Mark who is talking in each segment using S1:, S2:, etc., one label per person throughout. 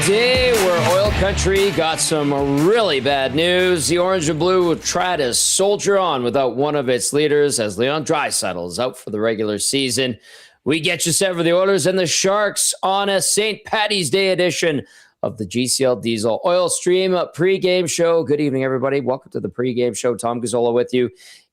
S1: day where oil country got some really bad news. The Orange and Blue will try to soldier on without one of its leaders as Leon Draisaitl is out for the regular season. We get you set for the Oilers and the Sharks on a St. Paddy's Day edition of the GCL Diesel Oil Stream pregame show. Good evening, everybody. Welcome to the pregame show. Tom Gazzola with you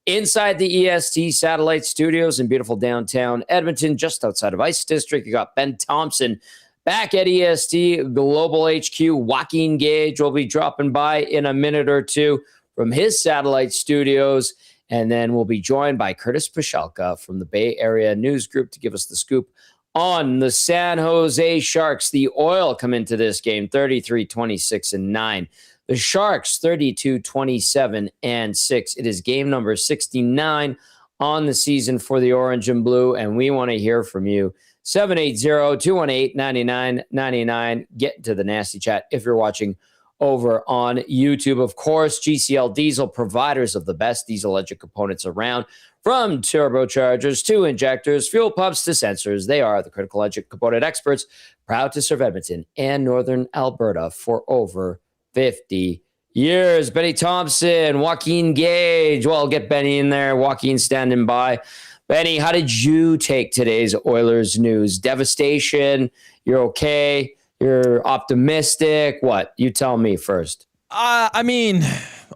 S1: inside the EST Satellite Studios in beautiful downtown Edmonton, just outside of Ice District. You got Ben Thomson back at EST Global HQ. Joaquin Gage will be dropping by in a minute or two from his satellite studios. And then we'll be joined by Curtis Pashelka from the Bay Area News Group to give us the scoop on the San Jose Sharks. The Oil come into this game 33-26-9. The Sharks 32-27-6. It is game number 69 on the season for the Orange and Blue, and we want to hear from you. 780-218-9999. Get into the nasty chat if you're watching over on YouTube. Of course, GCL Diesel, providers of the best diesel engine components around, from turbochargers to injectors, fuel pumps to sensors. They are the critical engine component experts, proud to serve Edmonton and Northern Alberta for over 50 years. Benny Thomson, Joaquin Gage. Well, get Benny in there. Joaquin standing by. Benny, how did you take today's Oilers news? Devastation? You're okay? You're optimistic? What? You tell me first.
S2: I mean,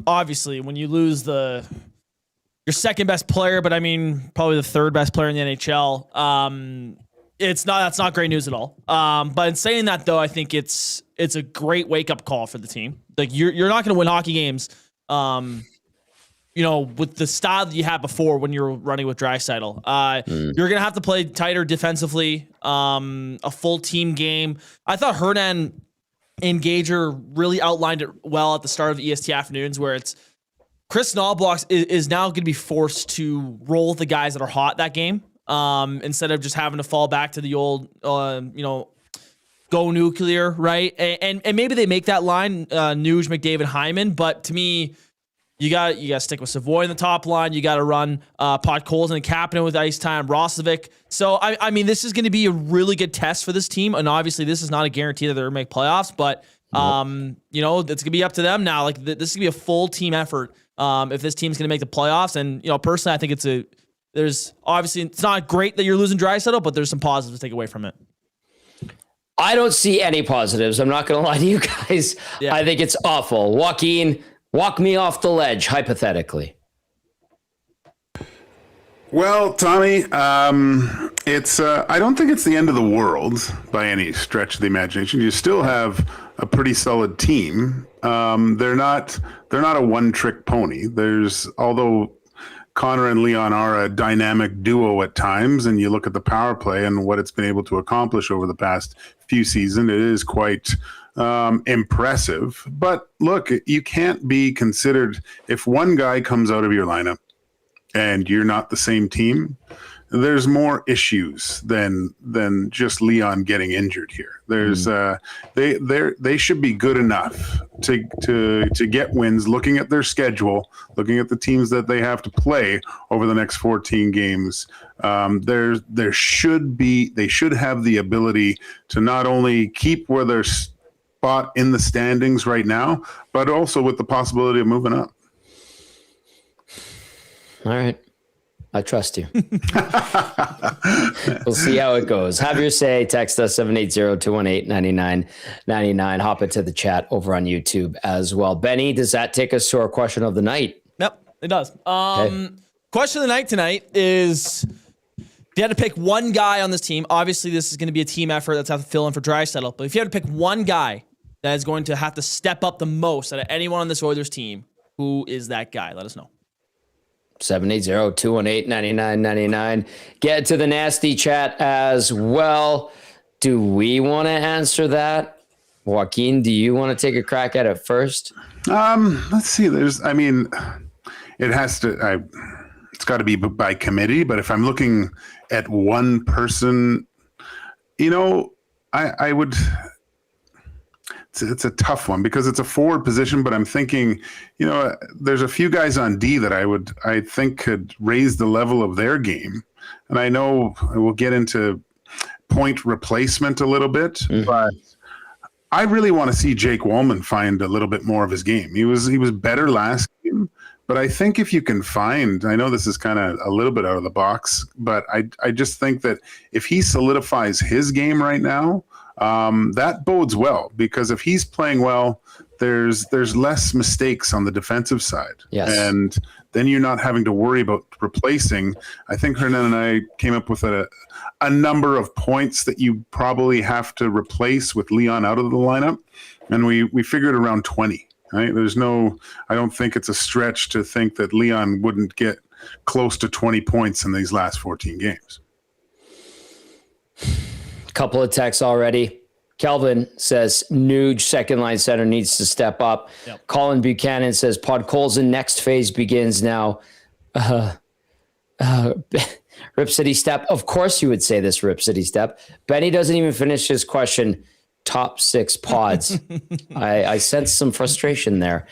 S2: obviously, when you lose your second best player, but I mean, probably the third best player in the NHL, that's not great news at all. But in saying that, though, I think it's a great wake up call for the team. Like you're not going to win hockey games, with the style that you had before when you were running with Draisaitl. You're going to have to play tighter defensively, a full team game. I thought Hernan and Gager really outlined it well at the start of EST afternoons, where it's Chris Knobloch is now going to be forced to roll the guys that are hot that game, instead of just having to fall back to the old, go nuclear, right? And maybe they make that line, Nuge, McDavid, Hyman, but to me, you got to stick with Savoy in the top line. You got to run Podkolzin and Kapanen with ice time, Rosovic. So, I mean, this is going to be a really good test for this team. And obviously, this is not a guarantee that they're going to make playoffs. But, it's going to be up to them now. Like, this is going to be a full team effort if this team's going to make the playoffs. And, personally, I think it's not great that you're losing Draisaitl, but there's some positives to take away from it.
S1: I don't see any positives. I'm not going to lie to you guys. Yeah. I think it's awful. Joaquin, walk me off the ledge, hypothetically.
S3: Well, Tommy, it's I don't think it's the end of the world by any stretch of the imagination. You still have a pretty solid team. They're not a one-trick pony. Although Connor and Leon are a dynamic duo at times, and you look at the power play and what it's been able to accomplish over the past few seasons, it is quite impressive. But look, you can't be considered, if one guy comes out of your lineup and you're not the same team, there's more issues than just Leon getting injured here. There's they should be good enough to get wins, looking at their schedule, looking at the teams that they have to play over the next 14 games. They should have the ability to not only keep where they're spot in the standings right now, but also with the possibility of moving up.
S1: All right. I trust you. We'll see how it goes. Have your say. Text us 780-218-9999. Hop into the chat over on YouTube as well. Benny, does that take us to our question of the night?
S2: Yep, it does.
S1: Okay.
S2: Question of the night tonight is, if you had to pick one guy on this team, obviously this is going to be a team effort that's have to fill in for Draisaitl, but if you had to pick one guy that is going to have to step up the most out of anyone on this Oilers team, who is that guy? Let us know.
S1: 780-218-9999. Get to the nasty chat as well. Do we want to answer that? Joaquin, do you want to take a crack at it first?
S3: Let's see. It has to, it's got to be by committee, but if I'm looking at one person, I would, it's a tough one because it's a forward position, but I'm thinking, there's a few guys on D that I think could raise the level of their game. And I know we'll get into point replacement a little bit, but I really want to see Jake Wallman find a little bit more of his game. He was better last game, but I think if you can find, I know this is kind of a little bit out of the box, but I just think that if he solidifies his game right now, that bodes well, because if he's playing well, there's less mistakes on the defensive side.
S1: Yes.
S3: And then you're not having to worry about replacing. I think Hernan and I came up with a number of points that you probably have to replace with Leon out of the lineup. And we figured around 20, right? I don't think it's a stretch to think that Leon wouldn't get close to 20 points in these last 14 games.
S1: Couple of texts already. Kelvin says Nuge, second line center, needs to step up. Yep. Colin Buchanan says Podkolzin, next phase begins now. Rip City Step. Of course you would say this, Rip City Step. Benny doesn't even finish his question. Top 6 pods. I sense some frustration there.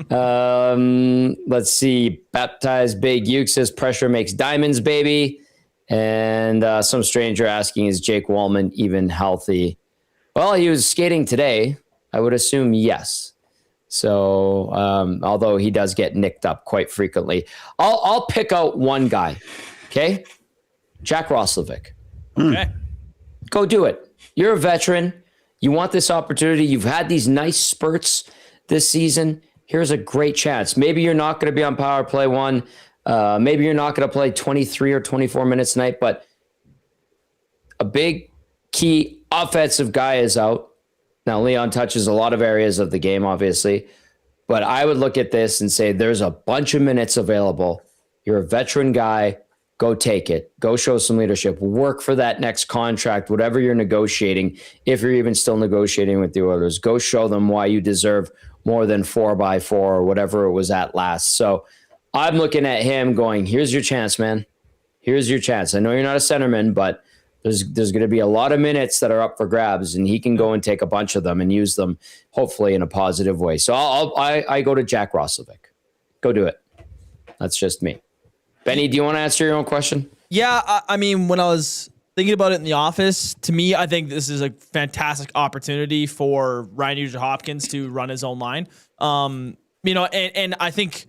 S1: Let's see. Baptized Big Uke says pressure makes diamonds, baby. And some stranger asking, is Jake Wallman even healthy? Well, he was skating today. I would assume yes. So, although he does get nicked up quite frequently. I'll pick out one guy. Okay? Jack Roslovic.
S2: Okay.
S1: Go do it. You're a veteran. You want this opportunity. You've had these nice spurts this season. Here's a great chance. Maybe you're not going to be on power play 1. Maybe you're not going to play 23 or 24 minutes a night, but a big key offensive guy is out. Now, Leon touches a lot of areas of the game, obviously, but I would look at this and say there's a bunch of minutes available. You're a veteran guy. Go take it. Go show some leadership. Work for that next contract, whatever you're negotiating. If you're even still negotiating with the Oilers, go show them why you deserve more than 4x4 or whatever it was at last. So I'm looking at him going, here's your chance, man. Here's your chance. I know you're not a centerman, but there's going to be a lot of minutes that are up for grabs, and he can go and take a bunch of them and use them, hopefully in a positive way. So I go to Jack Roslovic. Go do it. That's just me. Benny, do you want to answer your own question?
S2: Yeah, I mean, when I was thinking about it in the office, to me, I think this is a fantastic opportunity for Ryan Nugent-Hopkins to run his own line. And I think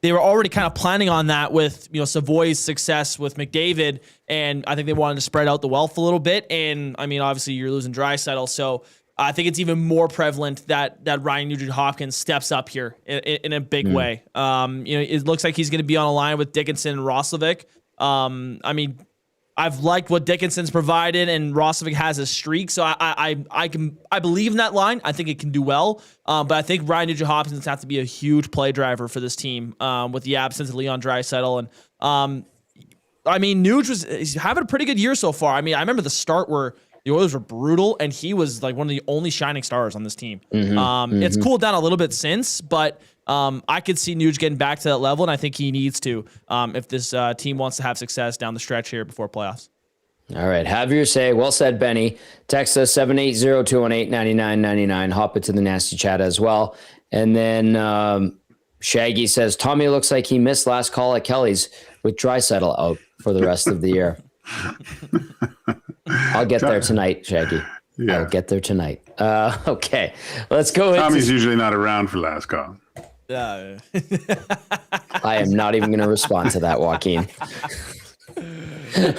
S2: they were already kind of planning on that with, Savoy's success with McDavid, and I think they wanted to spread out the wealth a little bit. And I mean, obviously you're losing Draisaitl, so I think it's even more prevalent that Ryan Nugent-Hopkins steps up here in a big way. It looks like he's going to be on a line with Dickinson and Roslovic. I mean, I've liked what Dickinson's provided, and Roslovic has a streak, so I believe in that line. I think it can do well, but I think Ryan Nugent-Hopkins has to be a huge play driver for this team with the absence of Leon Draisaitl. And I mean, he's having a pretty good year so far. I mean, I remember the start where the Oilers were brutal, and he was like one of the only shining stars on this team. It's cooled down a little bit since, but I could see Nuge getting back to that level, and I think he needs to if this team wants to have success down the stretch here before playoffs.
S1: All right. Have your say. Well said, Benny. Text us 780-218-9999. Hop into the nasty chat as well. And then Shaggy says, Tommy looks like he missed last call at Kelly's with Draisaitl out for the rest of the year. I'll get there tonight, Shaggy. Yeah. I'll get there tonight. Okay. Let's go.
S3: Tommy's usually not around for last call.
S1: I am not even going to respond to that, Joaquin.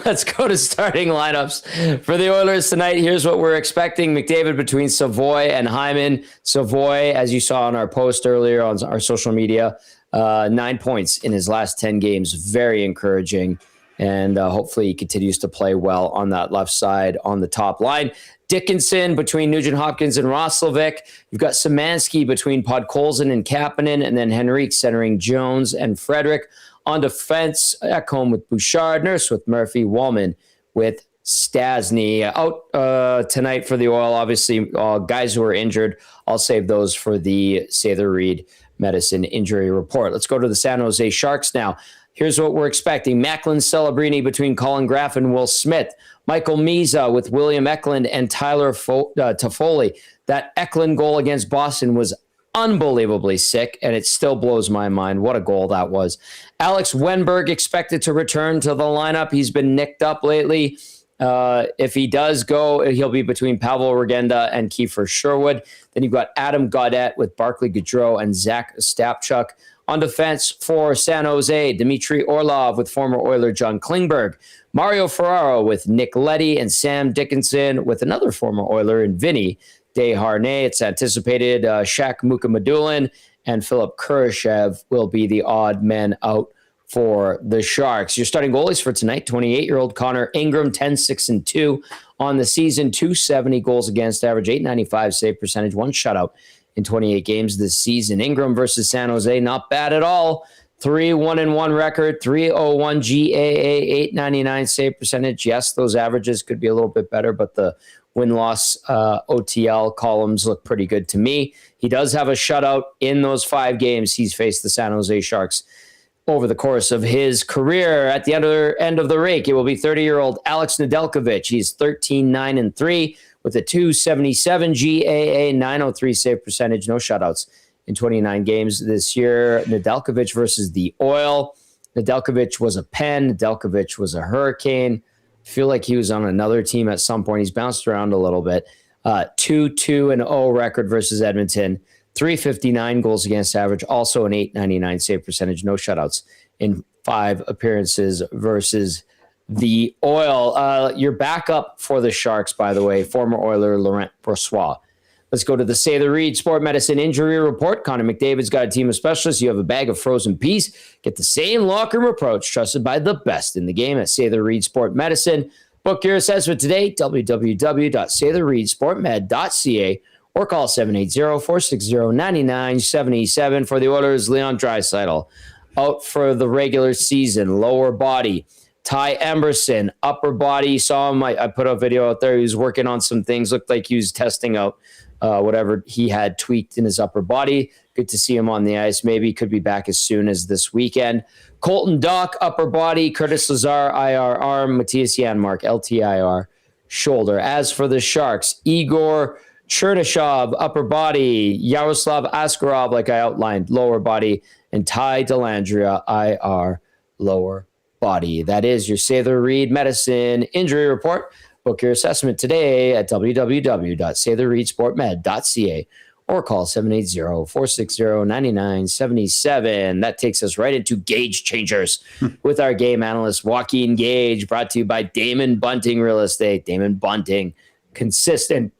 S1: Let's go to starting lineups for the Oilers tonight. Here's what we're expecting. McDavid between Savoy and Hyman. Savoy, as you saw on our post earlier on our social media, 9 points in his last 10 games. Very encouraging. And hopefully he continues to play well on that left side on the top line. Dickinson between Nugent-Hopkins and Roslovic. You've got Szymanski between Podkolzin and Kapanen, and then Henrique centering Jones and Frederick. On defense, Ekholm with Bouchard, Nurse with Murphy, Wallman with Stasny. Out tonight for the Oil, obviously, guys who are injured. I'll save those for the Sather Reed Medicine Injury Report. Let's go to the San Jose Sharks now. Here's what we're expecting. Macklin Celebrini between Colin Graff and Will Smith. Michael Miza with William Eklund and Tyler Toffoli. That Eklund goal against Boston was unbelievably sick, and it still blows my mind. What a goal that was. Alex Wenberg expected to return to the lineup. He's been nicked up lately. If he does go, he'll be between Pavel Regenda and Kiefer Sherwood. Then you've got Adam Gaudette with Barclay Goodrow and Zach Stapchuk. On defense for San Jose, Dmitry Orlov with former Oiler John Klingberg. Mario Ferraro with Nick Leddy and Sam Dickinson with another former Oiler and Vinny Desharnais. It's anticipated Shaq Mukamadulin and Philip Kurashev will be the odd men out for the Sharks. Your starting goalies for tonight, 28-year-old Connor Ingram, 10-6-2 on the season, 270 goals against average, 895 save percentage, 1 shutout in 28 games this season. Ingram versus San Jose, not bad at all. 3-1-1 record, 301 GAA, 899 save percentage. Yes, those averages could be a little bit better, but the win-loss OTL columns look pretty good to me. He does have a shutout in those 5 games he's faced the San Jose Sharks over the course of his career. At the end of the rake, it will be 30-year-old Alex Nedeljkovic. He's 13-9-3 with a 277 GAA, 903 save percentage, no shutouts in 29 games this year. Nedeljkovic versus the Oil. Nedeljkovic was a Pen. Nedeljkovic was a Hurricane. I feel like he was on another team at some point. He's bounced around a little bit. 2-2-0 record versus Edmonton. 359 goals against average, also an 899 save percentage, no shutouts in 5 appearances versus the Oil. Your backup for the Sharks, by the way, former Oiler Laurent Brossoit. Let's go to the Say the Reed Sport Medicine Injury Report. Connor McDavid's got a team of specialists. You have a bag of frozen peas. Get the same locker room approach trusted by the best in the game at Say the Reed Sport Medicine. Book your assessment today, www.saythereedsportmed.ca, or call 780-460-9977. For the Oilers, Leon Draisaitl out for the regular season, lower body. Ty Emberson, upper body. Saw him. I put a video out there. He was working on some things. Looked like he was testing out whatever he had tweaked in his upper body. Good to see him on the ice. Maybe could be back as soon as this weekend. Colton Dock, upper body. Curtis Lazar, IR arm. Matthias Janmark, LTIR, shoulder. As for the Sharks, Igor Chernyshov, upper body. Yaroslav Askarov, like I outlined, lower body. And Ty Dellandrea, IR, lower body. That is your Say the Reed Medicine Injury Report. Book your assessment today at www.saythereedsportmed.ca or call 780-460-9977. That takes us right into Gage Changers with our game analyst, Joaquin Gage, brought to you by Damon Bunting Real Estate. Damon Bunting, consistent,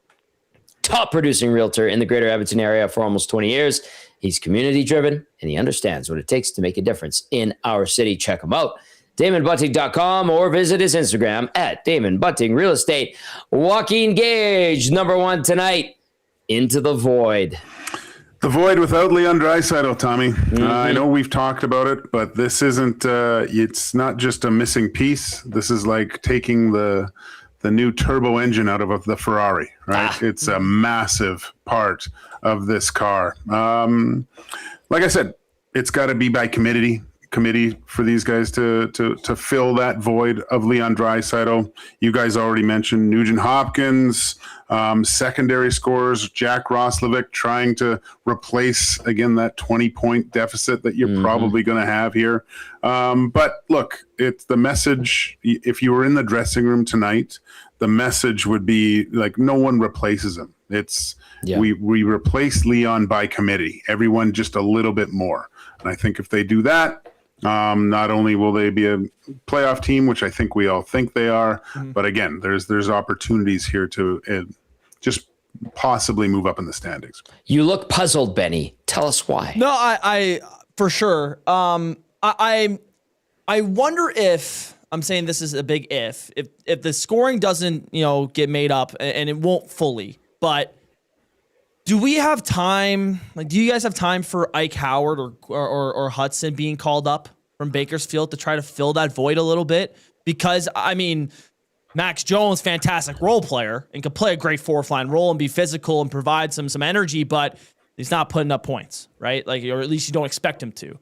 S1: top-producing realtor in the greater Edmonton area for almost 20 years. He's community-driven, and he understands what it takes to make a difference in our city. Check him out. DamonBunting.com or visit his Instagram at Damon Bunting Real Estate. Joaquin Gage, number 1 tonight, Into the Void.
S3: The void without Leon Draisaitl, Tommy. I know we've talked about it, but this isn't, it's not just a missing piece. This is like taking the new turbo engine out of the Ferrari, right? It's a massive part of this car. Like I said, it's got to be by committee for these guys to fill that void of Leon Draisaitl. You guys already mentioned Nugent Hopkins, secondary scorers, Jack Roslovic trying to replace, again, that 20-point deficit that you're probably going to have here. But look, it's the message. If you were in the dressing room tonight, the message would be like, no one replaces him. It's we replace Leon by committee, everyone just a little bit more. And I think if they do that, not only will they be a playoff team, which I think we all think they are, but again, there's opportunities here to just possibly move up in the standings.
S1: You look puzzled, Benny. Tell us why.
S2: No, I for sure. I wonder if I'm saying this is a big if the scoring doesn't get made up, and it won't fully, but do we have time? Like, do you guys have time for Ike Howard or Hudson being called up from Bakersfield to try to fill that void a little bit? Because, I mean, Max Jones, fantastic role player and could play a great fourth line role and be physical and provide some energy, but he's not putting up points, right? Like, or at least you don't expect him to.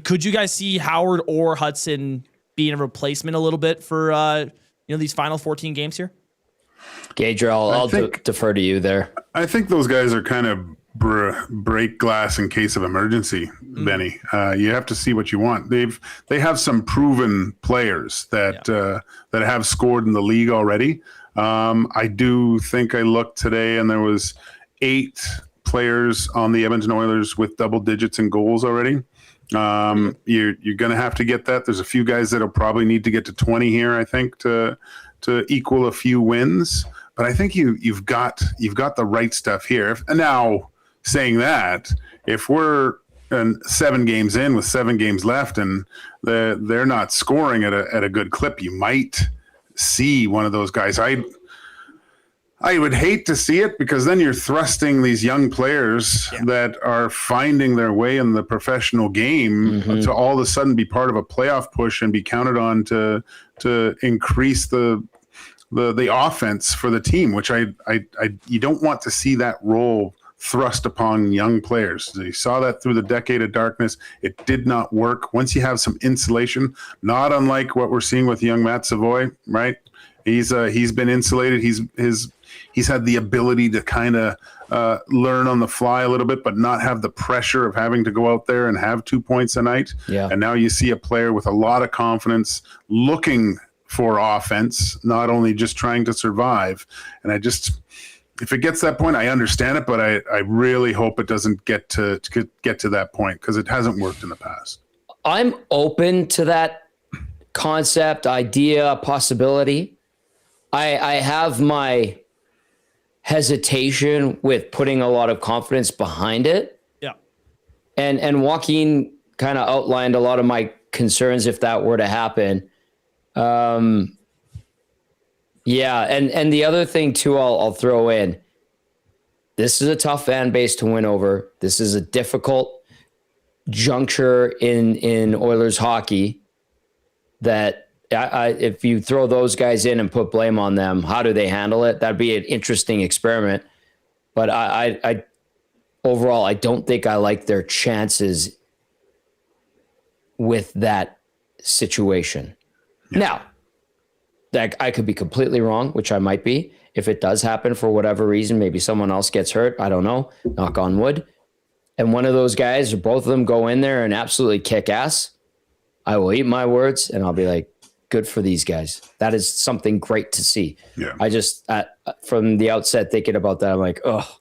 S2: Could you guys see Howard or Hudson being a replacement a little bit for these final 14 games here?
S1: Gage, I'll defer to you there.
S3: I think those guys are kind of break glass in case of emergency, Benny. You have to see what you want. They have some proven players that have scored in the league already. I do think I looked today, and there was 8 players on the Edmonton Oilers with double digits in goals already. You're going to have to get that. There's a few guys that'll probably need to get to 20 here, I think, to equal a few wins. But I think you've got the right stuff here. Now, saying that, if we're 7 games in with 7 games left and they're not scoring at a good clip, you might see one of those guys. I would hate to see it, because then you're thrusting these young players that are finding their way in the professional game to all of a sudden be part of a playoff push and be counted on to increase the offense for the team, which you don't want to see that role thrust upon young players. You saw that through the decade of darkness. It did not work. Once you have some insulation, not unlike what we're seeing with young Matt Savoy, right? He's been insulated. He's had the ability to kind of learn on the fly a little bit, but not have the pressure of having to go out there and have 2 points a night. Yeah. And now you see a player with a lot of confidence looking for offense, not only just trying to survive. And if it gets to that point, I understand it, but I really hope it doesn't get to that point, because it hasn't worked in the past.
S1: I'm open to that concept, idea, possibility. I have my hesitation with putting a lot of confidence behind it.
S2: Yeah.
S1: And Joaquin kind of outlined a lot of my concerns if that were to happen. Yeah. And the other thing too, I'll throw in, this is a tough fan base to win over. This is a difficult juncture in Oilers hockey that if you throw those guys in and put blame on them, how do they handle it? That'd be an interesting experiment. But I overall, I don't think I like their chances with that situation. Yeah. Now, that I could be completely wrong, which I might be. If it does happen for whatever reason, maybe someone else gets hurt. I don't know. Knock on wood. And one of those guys or both of them go in there and absolutely kick ass. I will eat my words and I'll be like, good for these guys. That is something great to see. Yeah. I just, from the outset, thinking about that, I'm like, oh,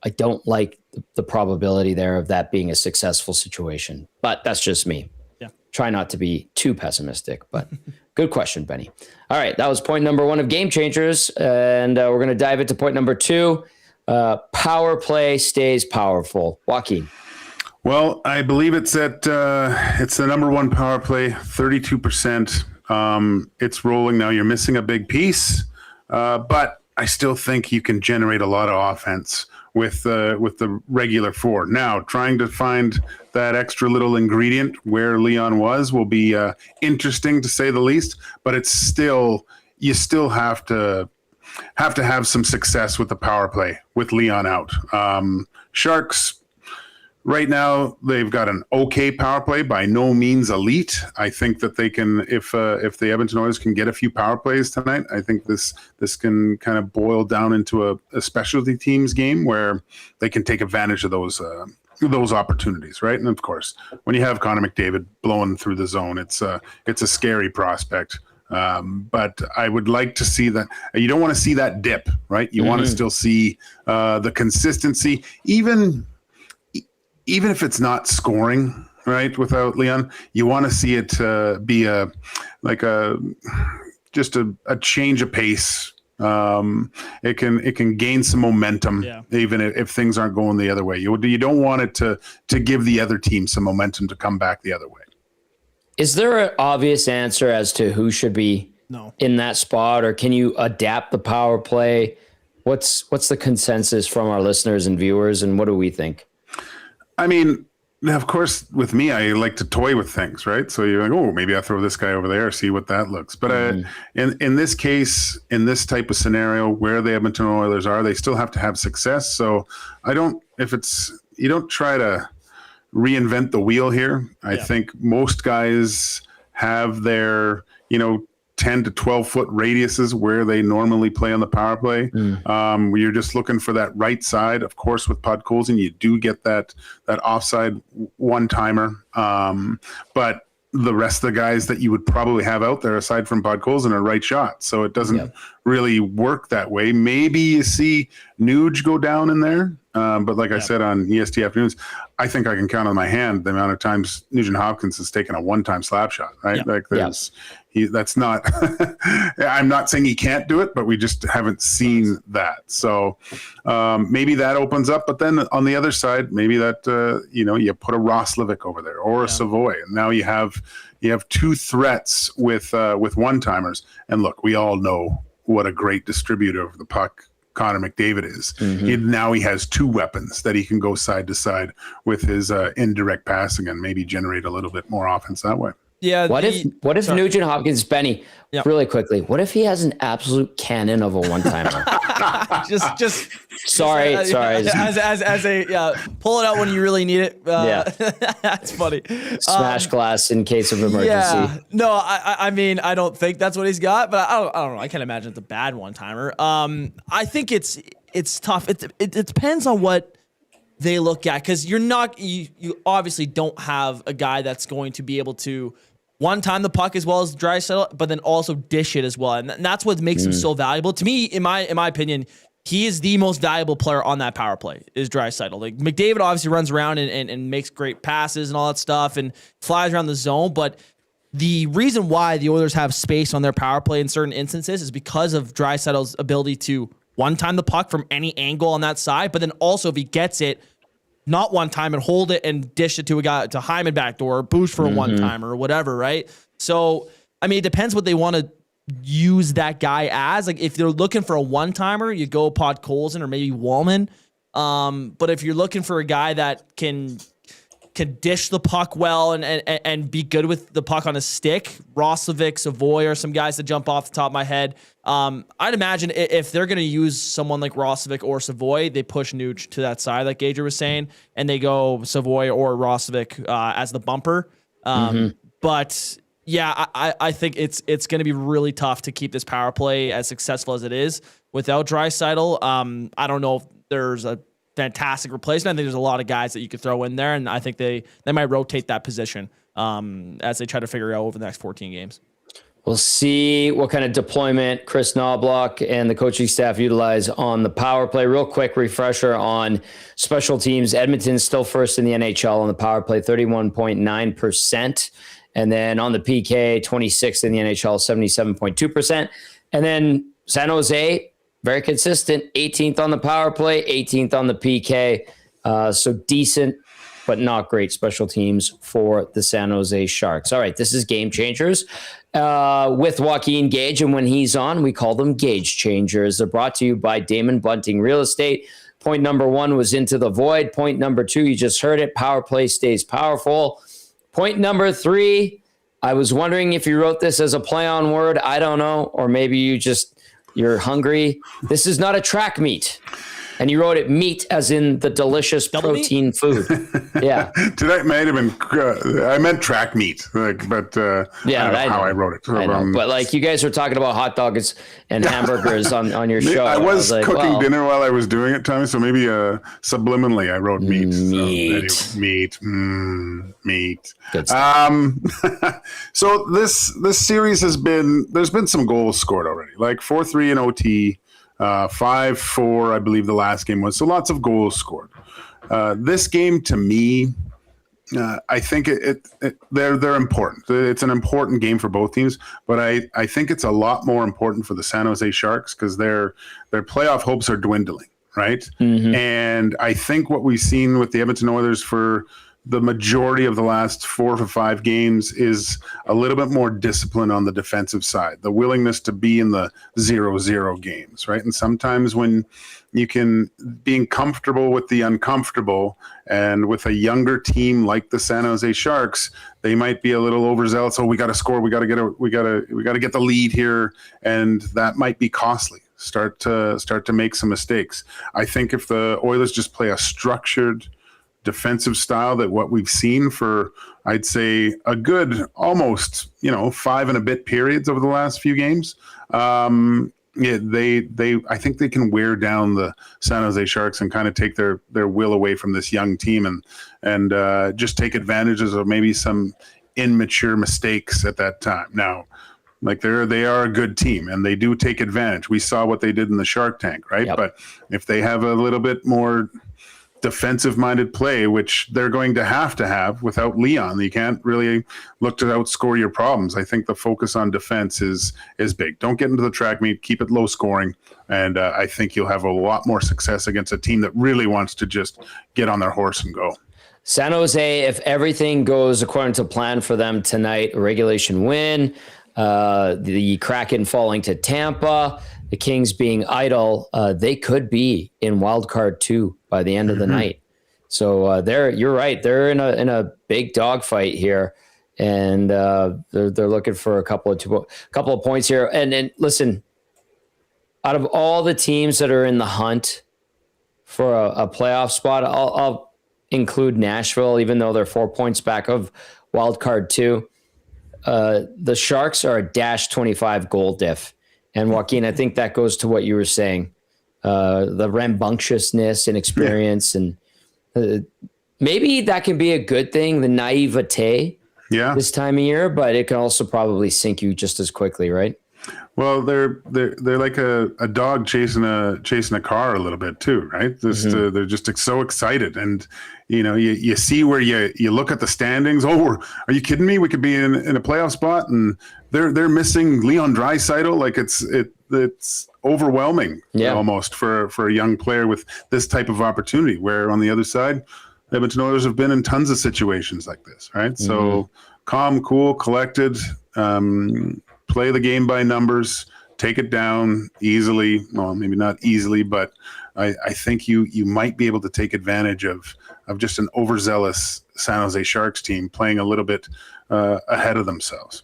S1: I don't like the probability there of that being a successful situation. But that's just me. Yeah. Try not to be too pessimistic, but good question, Benny. All right. That was point number 1 of Game Changers. And we're going to dive into point number 2. Power play stays powerful. Joaquin.
S3: Well, I believe it's the number 1 power play, 32%. It's rolling now. You're missing a big piece, but I still think you can generate a lot of offense with the regular 4. Now, trying to find that extra little ingredient where Leon will be interesting, to say the least. But it's still, you still have to have some success with the power play with Leon out. Sharks. Right now, they've got an okay power play, by no means elite. I think that they can, if the Edmonton Oilers can get a few power plays tonight, I think this can kind of boil down into a specialty teams game where they can take advantage of those opportunities, right? And of course, when you have Connor McDavid blowing through the zone, it's a scary prospect. But I would like to see that. You don't want to see that dip, right? You want to still see the consistency, even if it's not scoring, right, without Leon, you want to see it be just a change of pace. It can gain some momentum, even if things aren't going the other way. You don't want it to give the other team some momentum to come back the other way.
S1: Is there an obvious answer as to who should be in that spot, or can you adapt the power play? What's the consensus from our listeners and viewers, and what do we think?
S3: I mean, of course, with me, I like to toy with things, right? So you're like, oh, maybe I'll throw this guy over there, see what that looks. But in this case, in this type of scenario where the Edmonton Oilers are, they still have to have success. So you don't try to reinvent the wheel here. I think most guys have their, 10 to 12 foot radiuses where they normally play on the power play. You're just looking for that right side. Of course, with Podkolzin, you do get that offside one-timer. But the rest of the guys that you would probably have out there, aside from Podkolzin, are right shots. So it doesn't really work that way. Maybe you see Nuge go down in there. But like I said on EST Afternoons, I think I can count on my hand the amount of times Nugent Hopkins has taken a one-time slap shot, right? Like that's not, I'm not saying he can't do it, but we just haven't seen that. So maybe that opens up, but then on the other side, maybe that, you put a Roslovic over there or a Savoy. And now you have two threats with one-timers. And look, we all know what a great distributor of the puck Connor McDavid is. Now he has two weapons that he can go side to side with his indirect passing and maybe generate a little bit more offense that way.
S2: Yeah.
S1: What if Nugent Hopkins, Benny, really quickly, what if he has an absolute cannon of a one-timer?
S2: just
S1: sorry.
S2: As a pull it out when you really need it. That's funny.
S1: Smash glass in case of emergency.
S2: Yeah. No, I mean, I don't think that's what he's got, but I don't know. I can't imagine it's a bad one-timer. I think it's tough. It depends on what they look at, because you obviously don't have a guy that's going to be able to one-time the puck as well as Draisaitl, but then also dish it as well, and that's what makes him so valuable to me. In my opinion, he is the most valuable player on that power play. Is Draisaitl. Like McDavid obviously runs around and makes great passes and all that stuff and flies around the zone, but the reason why the Oilers have space on their power play in certain instances is because of Draisaitl's ability to one-time the puck from any angle on that side, but then also if he gets it, not one time and hold it and dish it to a guy, to Hyman backdoor, or boost for a one-timer or whatever, right? So, I mean, it depends what they want to use that guy as. Like, if they're looking for a one-timer, you go Podkolzin or maybe Wallman. But if you're looking for a guy that can dish the puck well and be good with the puck on his stick, Roslovic, Savoy, or some guys that jump off the top of my head. I'd imagine if they're going to use someone like Roslovic or Savoy, they push Nuge to that side, like Gage was saying, and they go Savoy or Roslovic as the bumper. But yeah, I think it's going to be really tough to keep this power play as successful as it is without Draisaitl. I don't know if there's a fantastic replacement. I think there's a lot of guys that you could throw in there, and I think they might rotate that position as they try to figure it out over the next 14 games.
S1: We'll see what kind of deployment Chris Knobloch and the coaching staff utilize on the power play. Real quick refresher on special teams. Edmonton's still first in the NHL on the power play, 31.9%. And then on the PK, 26th in the NHL, 77.2%. And then San Jose, very consistent, 18th on the power play, 18th on the PK. So decent, but not great special teams for the San Jose Sharks. All right, this is Game Changers with Joaquin Gage. And when he's on, we call them Gage Changers. They're brought to you by Damon Bunting Real Estate. Point number 1 was Into the Void. Point number 2, you just heard it, power play stays powerful. Point number 3, I was wondering if you wrote this as a play on word. I don't know. Or maybe you're hungry. This is not a track meet. And you wrote it meat as in the delicious protein food. Yeah.
S3: Today might have been, I meant track meat, but I don't know how I wrote it.
S1: I know. But like you guys were talking about hot dogs and hamburgers on your show.
S3: I was like, cooking dinner while I was doing it, Tommy. So maybe subliminally I wrote meat. Meat.
S1: Good stuff.
S3: So this series there's been some goals scored already, like 4-3 in OT. 5-4, I believe the last game was. So lots of goals scored. This game, to me, I think they're important. It's an important game for both teams, but I think it's a lot more important for the San Jose Sharks because their playoff hopes are dwindling, right? And I think what we've seen with the Edmonton Oilers for the majority of the last 4 to 5 games is a little bit more discipline on the defensive side, the willingness to be in the 0-0 games, right? And sometimes when you can being comfortable with the uncomfortable, and with a younger team like the San Jose Sharks, they might be a little overzealous. So we got to score. We got to get the lead here, and that might be costly. Start to make some mistakes. I think if the Oilers just play a structured defensive style that what we've seen for I'd say a good almost 5 and a bit periods over the last few games. Yeah, I think they can wear down the San Jose Sharks and kind of take their will away from this young team and just take advantages of maybe some immature mistakes at that time. Now, like they are a good team and they do take advantage. We saw what they did in the Shark Tank, right?
S1: Yep.
S3: But if they have a little bit more defensive-minded play, which they're going to have without Leon, you can't really look to outscore your problems. I think the focus on defense is big. Don't get into the track meet, keep it low scoring, and I think you'll have a lot more success against a team that really wants to just get on their horse and go.
S1: San Jose, if everything goes according to plan for them tonight, a regulation win, the Kraken falling to Tampa, the Kings being idle, they could be in wild card 2 by the end of the night. So you're right. They're in a big dogfight here, and they're looking for a couple of points here. And listen, out of all the teams that are in the hunt for a playoff spot, I'll include Nashville, even though they're 4 points back of wild card 2. The Sharks are a -25 goal diff. And Joaquin, I think that goes to what you were saying, the rambunctiousness and experience. And maybe that can be a good thing, the naivete this time of year, but it can also probably sink you just as quickly, right?
S3: Well, they're like a dog chasing a car a little bit too, right? They're just so excited, and you see where you look at the standings. Oh, are you kidding me? We could be in a playoff spot, and they're missing Leon Draisaitl. Like it's overwhelming almost for a young player with this type of opportunity. Where on the other side, Edmonton Oilers have been in tons of situations like this, right? So calm, cool, collected. Play the game by numbers, take it down easily. Well, maybe not easily, but I think you might be able to take advantage of just an overzealous San Jose Sharks team playing a little bit ahead of themselves.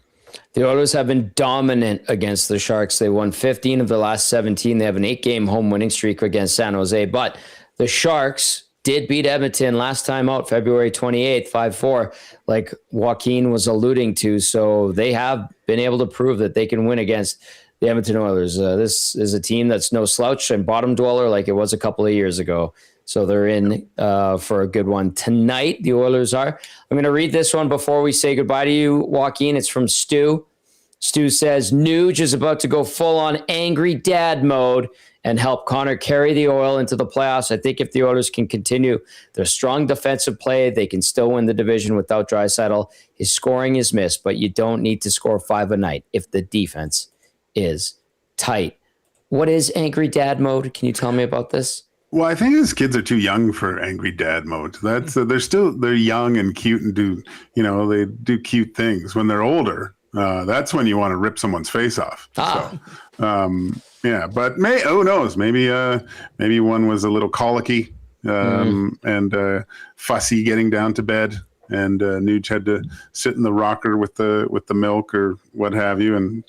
S1: The Oilers have been dominant against the Sharks. They won 15 of the last 17. They have an 8-game home winning streak against San Jose, but the Sharks did beat Edmonton last time out, February 28th, 5-4, like Joaquin was alluding to. So they have been able to prove that they can win against the Edmonton Oilers. This is a team that's no slouch and bottom dweller like it was a couple of years ago. So they're in for a good one tonight. The Oilers are. I'm going to read this one before we say goodbye to you, Joaquin. It's from Stu. Stu says, Nuge is about to go full-on angry dad mode and help Connor carry the Oil into the playoffs. I think if the Oilers can continue their strong defensive play, they can still win the division without Draisaitl. His scoring is missed, but you don't need to score 5 a night if the defense is tight. What is angry dad mode? Can you tell me about this?
S3: Well, I think his kids are too young for angry dad mode. That's they're young and cute and they do cute things. When they're older, that's when you want to rip someone's face off. So, yeah, but who knows? Maybe one was a little colicky and fussy getting down to bed, and Nuge had to sit in the rocker with the milk or what have you and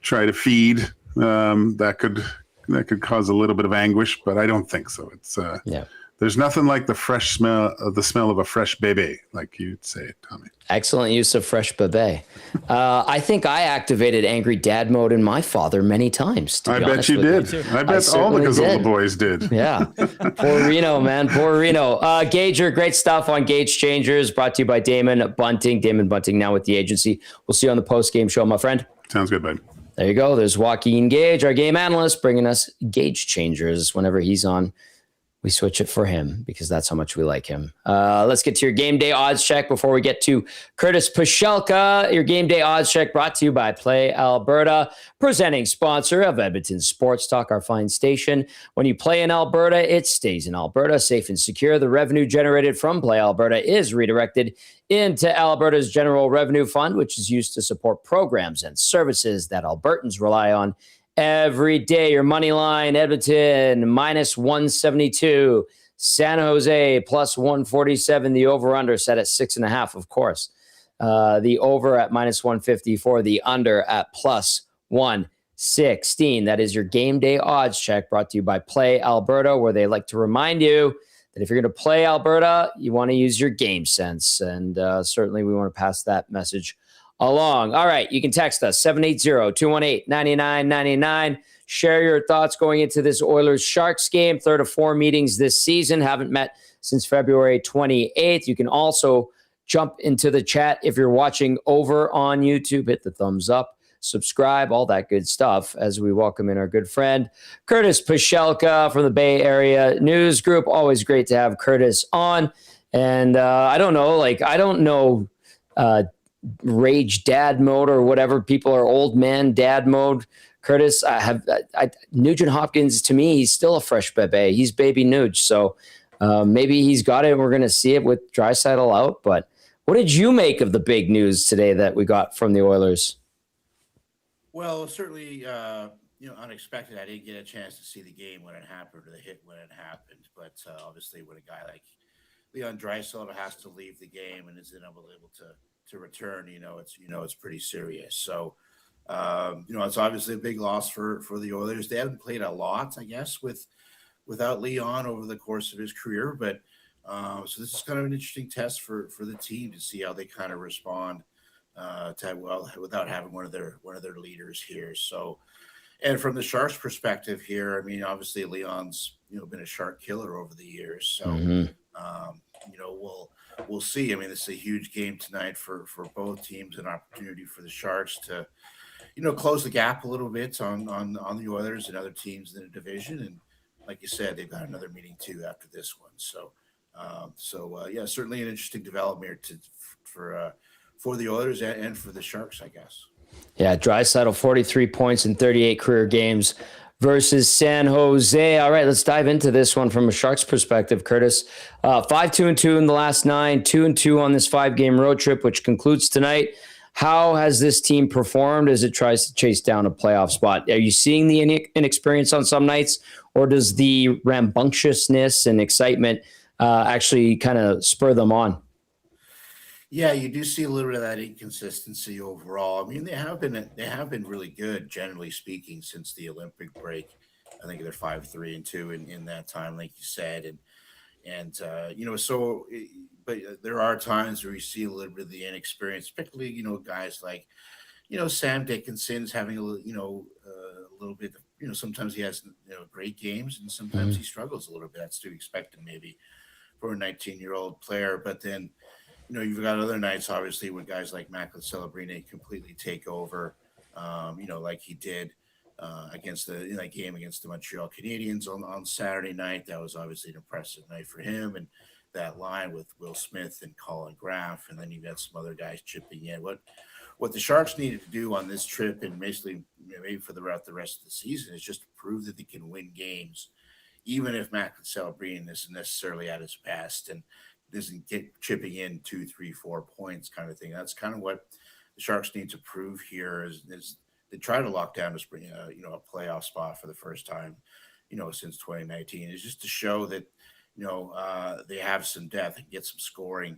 S3: try to feed. That could cause a little bit of anguish, but I don't think so. It's There's nothing like the smell of a fresh bebe, like you'd say, Tommy.
S1: Excellent use of fresh bebe. I think I activated angry dad mode in my father many times.
S3: I bet you did. I bet all the Gazzola boys did.
S1: Yeah. Poor Reno, man. Poor Reno. Gager, great stuff on Gage Changers, brought to you by Damon Bunting. Damon Bunting now with the agency. We'll see you on the post-game show, my friend.
S3: Sounds good, bud.
S1: There you go. There's Joaquin Gage, our game analyst, bringing us Gage Changers whenever he's on. We switch it for him because that's how much we like him. Let's get to your game day odds check before we get to Curtis Pashelka. Your game day odds check brought to you by Play Alberta, presenting sponsor of Edmonton Sports Talk, our fine station. When you play in Alberta, it stays in Alberta, safe and secure. The revenue generated from Play Alberta is redirected into Alberta's General Revenue Fund, which is used to support programs and services that Albertans rely on every day. Your money line, Edmonton, -172. San Jose, +147. The over-under set at 6.5, of course. The over at -154. The under at +116. That is your game day odds check brought to you by Play Alberta, where they like to remind you that if you're going to play Alberta, you want to use your game sense. And certainly we want to pass that message along. All right, you can text us 780-218-9999. Share your thoughts going into this Oilers-Sharks game. Third of 4 meetings this season. Haven't met since February 28th. You can also jump into the chat if you're watching over on YouTube. Hit the thumbs up, subscribe, all that good stuff as we welcome in our good friend, Curtis Pashelka from the Bay Area News Group. Always great to have Curtis on. And I don't know rage dad mode or whatever. People are old man dad mode. Curtis, Nugent Hopkins, to me, he's still a fresh bebe. He's baby Nuge. So maybe he's got it. We're going to see it with Draisaitl out. But what did you make of the big news today that we got from the Oilers?
S4: Well, certainly, unexpected. I didn't get a chance to see the game when it happened or the hit when it happened. But obviously, when a guy like Leon Draisaitl has to leave the game and isn't able to return, it's pretty serious. So, it's obviously a big loss for the Oilers. They haven't played a lot, I guess, without Leon over the course of his career. But so this is kind of an interesting test for the team to see how they kind of respond without having one of their leaders here. So, and from the Sharks' perspective here, I mean, obviously Leon's been a Shark killer over the years. So, we'll see. I mean, this is a huge game tonight for both teams, an opportunity for the Sharks to close the gap a little bit on the Oilers and other teams in the division. And like you said, they've got another meeting too after this one. So, certainly an interesting development for the Oilers and for the Sharks, I guess.
S1: Yeah, Draisaitl, 43 points in 38 career games versus San Jose. All right, let's dive into this one from a Sharks perspective, Curtis. 5-2-2 in the last 9, 2-2 on this 5-game road trip, which concludes tonight. How has this team performed as it tries to chase down a playoff spot? Are you seeing the inexperience on some nights, or does the rambunctiousness and excitement actually kind of spur them on?
S4: Yeah, you do see a little bit of that inconsistency overall. I mean, they have been really good, generally speaking, since the Olympic break. I think they're 5-3-2 in that time, like you said, but there are times where you see a little bit of the inexperience, particularly guys like Sam Dickinson's having a little bit. Sometimes he has great games, and sometimes he struggles a little bit. That's to be expected maybe for a 19-year-old player, but then. You've got other nights, obviously, with guys like Macklin Celebrini completely take over, like he did in that game against the Montreal Canadiens on Saturday night. That was obviously an impressive night for him. And that line with Will Smith and Colin Graff, and then you've got some other guys chipping in. What the Sharks needed to do on this trip, and basically maybe for the rest of the season, is just to prove that they can win games, even if Macklin Celebrini isn't necessarily at his best. And isn't chipping in 2, 3, 4 points kind of thing. That's kind of what the Sharks need to prove here is they try to lock down to bring a playoff spot for the first time, since 2019. Is just to show that, they have some depth and get some scoring,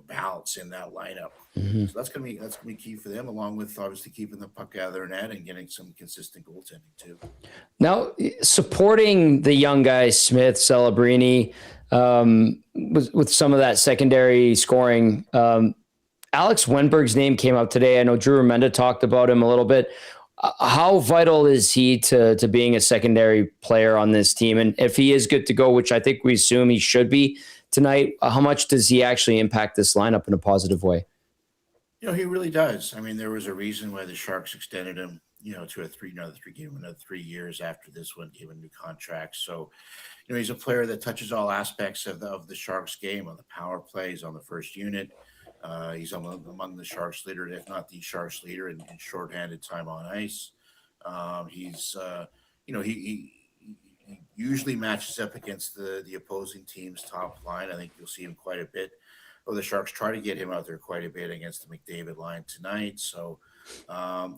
S4: balance in that lineup.
S1: Mm-hmm.
S4: So that's gonna be key for them, along with obviously keeping the puck out of their net and getting some consistent goaltending too.
S1: Now, supporting the young guys, Smith, Celebrini, with some of that secondary scoring. Alex Wenberg's name came up today. I know Drew Remenda talked about him a little bit. How vital is he to being a secondary player on this team? And if he is good to go, which I think we assume he should be tonight, how much does he actually impact this lineup in a positive way?
S4: He really does. I mean, there was a reason why the Sharks extended him, to another 3 years after this one, gave him a new contract. So, he's a player that touches all aspects of the Sharks game on the power plays, on the first unit. He's among the Sharks leader, if not the Sharks leader in shorthanded time on ice. He usually matches up against the opposing team's top line. I think you'll see him quite a bit. Well, the Sharks try to get him out there quite a bit against the McDavid line tonight. So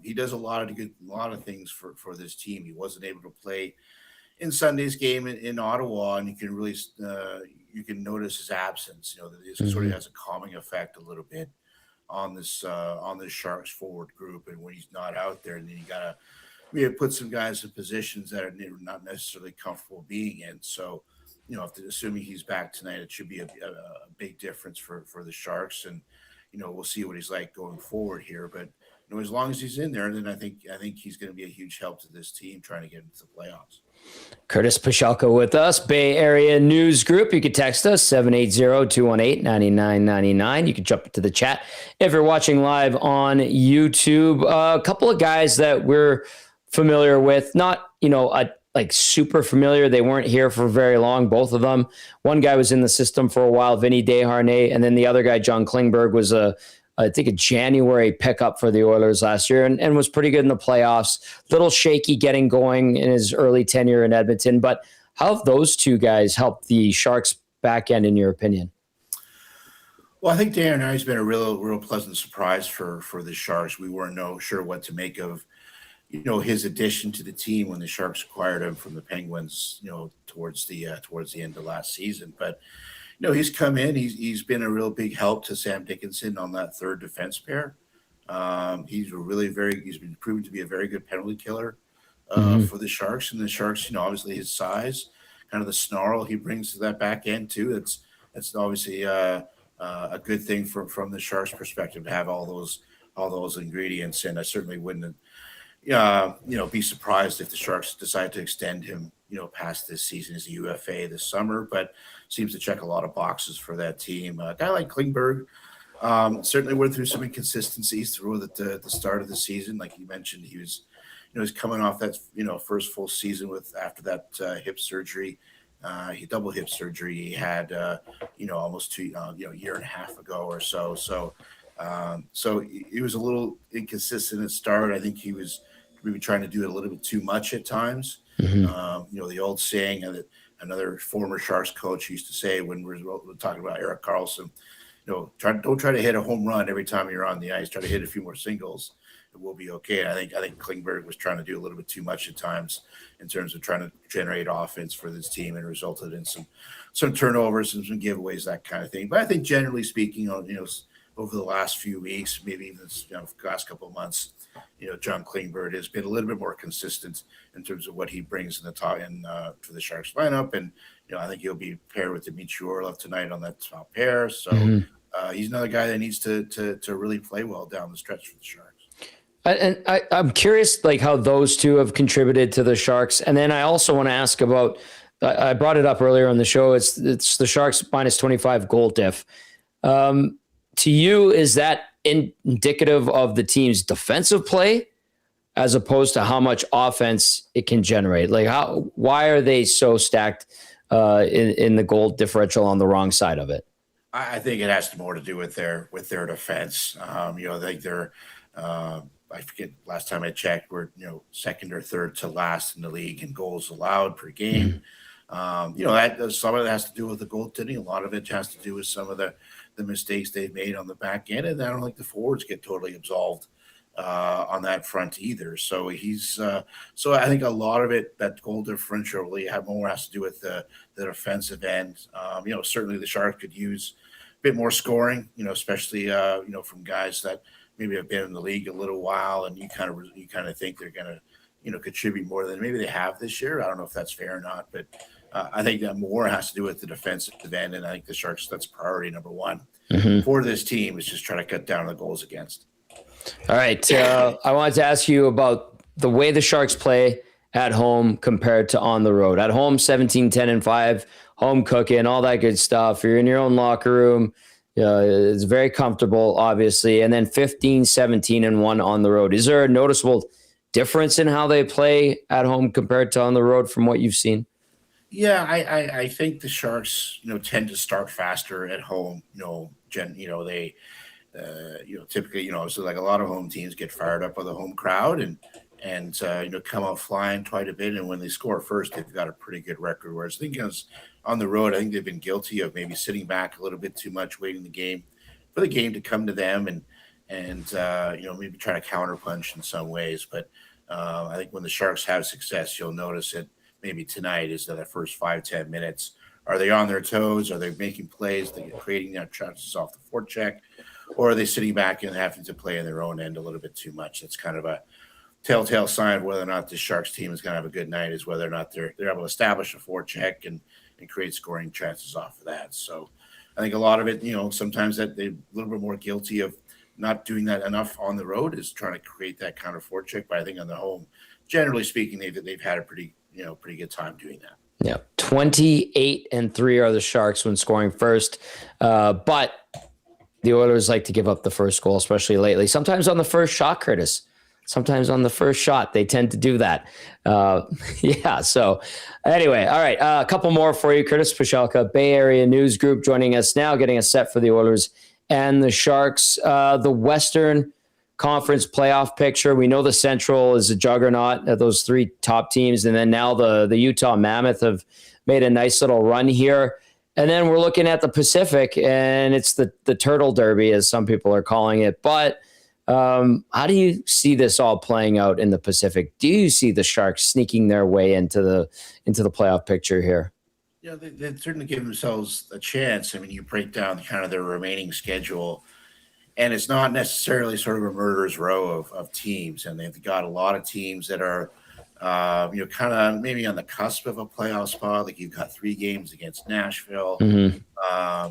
S4: he does a lot of things for this team. He wasn't able to play in Sunday's game in Ottawa, and you can really you can notice his absence. This sort of has a calming effect a little bit on this Sharks forward group. And when he's not out there, and then you gotta put some guys in positions that are not necessarily comfortable being in. So assuming he's back tonight, it should be a big difference for the Sharks, and we'll see what he's like going forward here. But as long as he's in there, then I think he's going to be a huge help to this team trying to get into the playoffs.
S1: Curtis Pashelka with us, Bay Area News Group. You can text us 780-218-9999. You can jump into the chat if you're watching live on YouTube. A couple of guys that we're familiar with, not like super familiar. They weren't here for very long, both of them. One guy was in the system for a while, Vinny Desharnais, and then the other guy, John Klingberg, was I think a January pickup for the Oilers last year and was pretty good in the playoffs. Little shaky getting going in his early tenure in Edmonton. But how have those two guys helped the Sharks back end, in your opinion?
S4: Well, I think Desharnais has been a real pleasant surprise for the Sharks. We weren't sure what to make of his addition to the team when the Sharks acquired him from the Penguins, towards the end of last season. But he's come in. He's been a real big help to Sam Dickinson on that third defense pair. He's been proven to be a very good penalty killer for the Sharks. And the Sharks, obviously his size, kind of the snarl he brings to that back end too. That's obviously a good thing from the Sharks' perspective to have all those ingredients. And I certainly wouldn't be surprised if the Sharks decide to extend him past this season as a UFA this summer, but seems to check a lot of boxes for that team. A guy like Klingberg certainly went through some inconsistencies through the start of the season. Like you mentioned, he was, he's coming off that, first full season after that hip surgery. Double hip surgery he had, almost a year and a half ago or so. So he was a little inconsistent at start. I think he was maybe trying to do it a little bit too much at times. The old saying that another former Sharks coach used to say when we're talking about Erik Karlsson, don't try to hit a home run every time you're on the ice. Try to hit a few more singles. It will be okay. And I think Klingberg was trying to do a little bit too much at times in terms of trying to generate offense for this team, and resulted in some turnovers and some giveaways, that kind of thing. But I think generally speaking, over the last few weeks, maybe even last couple of months, John Klingberg has been a little bit more consistent in terms of what he brings in the top for the Sharks lineup, and I think he'll be paired with Dmitry Orlov tonight on that top pair. So he's another guy that needs to really play well down the stretch for the Sharks.
S1: And I'm curious, like, how those two have contributed to the Sharks, and then I also want to ask about. I brought it up earlier on the show. It's the Sharks minus 25 goal diff. To you, is that indicative of the team's defensive play as opposed to how much offense it can generate? Like, why are they so stacked in the goal differential on the wrong side of it?
S4: I think it has more to do with their defense. I think they're I forget, last time I checked, we're second or third to last in the league in goals allowed per game. That some of it has to do with the goaltending. A lot of it has to do with some of the mistakes they've made on the back end, and I don't think the forwards get totally absolved on that front either. So so I think a lot of it, that goal differential, really has to do with the defensive end. Certainly the Sharks could use a bit more scoring, especially from guys that maybe have been in the league a little while, and you kind of think they're going to contribute more than maybe they have this year. I don't know if that's fair or not, but I think that more has to do with the defensive end, and I think the Sharks, that's priority number one for this team, is just trying to cut down the goals against.
S1: All right. I wanted to ask you about the way the Sharks play at home compared to on the road. At home, 17-10-5, home cooking, all that good stuff. You're in your own locker room. It's very comfortable, obviously. And then 15-17-1 on the road. Is there a noticeable difference in how they play at home compared to on the road from what you've seen?
S4: Yeah, I think the Sharks, tend to start faster at home. They, typically, so like a lot of home teams get fired up by the home crowd and come out flying quite a bit. And when they score first, they've got a pretty good record. Whereas I think on the road, I think they've been guilty of maybe sitting back a little bit too much, waiting for the game to come to them, and maybe try to counterpunch in some ways. But I think when the Sharks have success, you'll notice it. Maybe tonight is that the first 5-10 minutes. Are they on their toes? Are they making plays? Are they creating their chances off the forecheck? Or are they sitting back and having to play in their own end a little bit too much? That's kind of a telltale sign of whether or not the Sharks team is going to have a good night, is whether or not they're able to establish a forecheck and create scoring chances off of that. So I think a lot of it, sometimes that they're a little bit more guilty of not doing that enough on the road, is trying to create that counter forecheck. But I think on the home, generally speaking, they've had a pretty good time doing that.
S1: Yeah, 28-3 are the Sharks when scoring first, but the Oilers like to give up the first goal, especially lately. Sometimes on the first shot, Curtis. Sometimes on the first shot, they tend to do that. Yeah. So anyway, all right. A couple more for you. Curtis Pashelka, Bay Area News Group, joining us now, getting us set for the Oilers and the Sharks. The Western Conference playoff picture. We know the Central is a juggernaut of those three top teams. And then now the Utah Mammoth have made a nice little run here. And then we're looking at the Pacific, and it's the Turtle Derby, as some people are calling it. But how do you see this all playing out in the Pacific? Do you see the Sharks sneaking their way into the playoff picture here?
S4: Yeah, they certainly give themselves a chance. I mean, you break down kind of their remaining schedule, and it's not necessarily sort of a murderer's row of teams. And they've got a lot of teams that are, kind of maybe on the cusp of a playoff spot. Like, you've got 3 games against Nashville.
S1: Mm-hmm.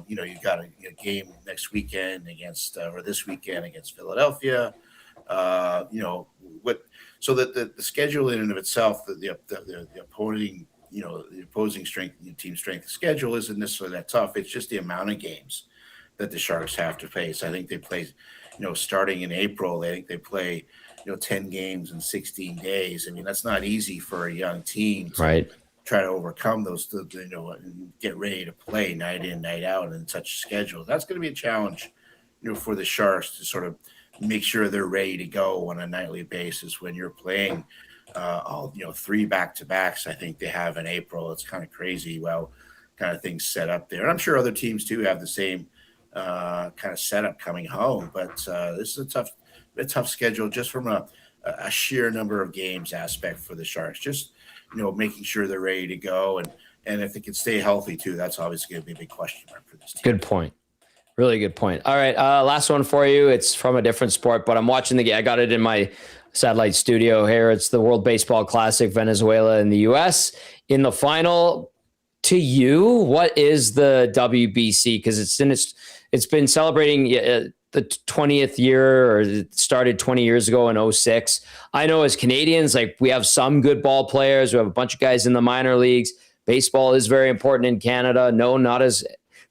S4: You've got a game next weekend or this weekend against Philadelphia. So that the schedule in and of itself, the opposing, the opposing strength, team strength schedule isn't necessarily that tough. It's just the amount of games that the Sharks have to face. I think they play, starting in April, I think they play, 10 games in 16 days. I mean, that's not easy for a young team to try to overcome those, and get ready to play night in, night out in such a schedule. That's going to be a challenge, for the Sharks to sort of make sure they're ready to go on a nightly basis when you're playing 3 back-to-backs. I think they have in April. It's kind of crazy. Well, kind of things set up there. And I'm sure other teams too have the same kind of setup coming home, but this is a tough schedule just from a sheer number of games aspect for the Sharks. Just, making sure they're ready to go. And if they can stay healthy too, that's obviously going to be a big question mark for this team.
S1: Good point. Really good point. All right. Last one for you. It's from a different sport, but I'm watching the game. I got it in my satellite studio here. It's the World Baseball Classic, Venezuela and the U.S. in the final. To you, what is the WBC? Because it's been celebrating the 20th year, or it started 20 years ago in 2006. I know as Canadians, like, we have some good ball players. We have a bunch of guys in the minor leagues. Baseball is very important in Canada. No, not as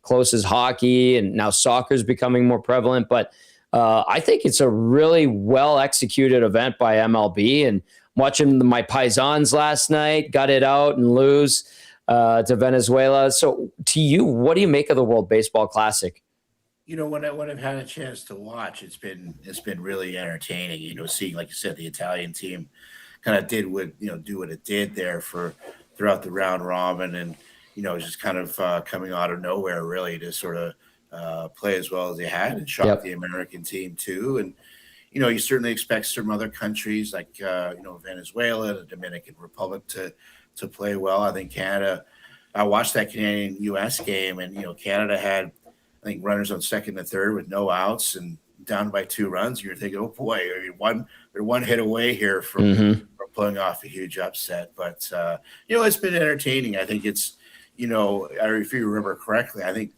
S1: close as hockey, and now soccer is becoming more prevalent. But I think it's a really well executed event by MLB. And watching my Paisans last night got it out and lose to Venezuela. So to you, what do you make of the World Baseball Classic?
S4: When I've had a chance to watch, it's been really entertaining. Seeing, like you said, the Italian team kind of do what it did there throughout the round robin, and just kind of coming out of nowhere really to sort of play as well as they had and shock the American team too. And you certainly expect some other countries like Venezuela, the Dominican Republic to play well. I think Canada. I watched that Canadian-U.S. game, and Canada had, I think, runners on second and third with no outs and down by 2 runs. You're thinking, oh boy, they're one hit away here from pulling off a huge upset. But it's been entertaining. I think it's, if you remember correctly, I think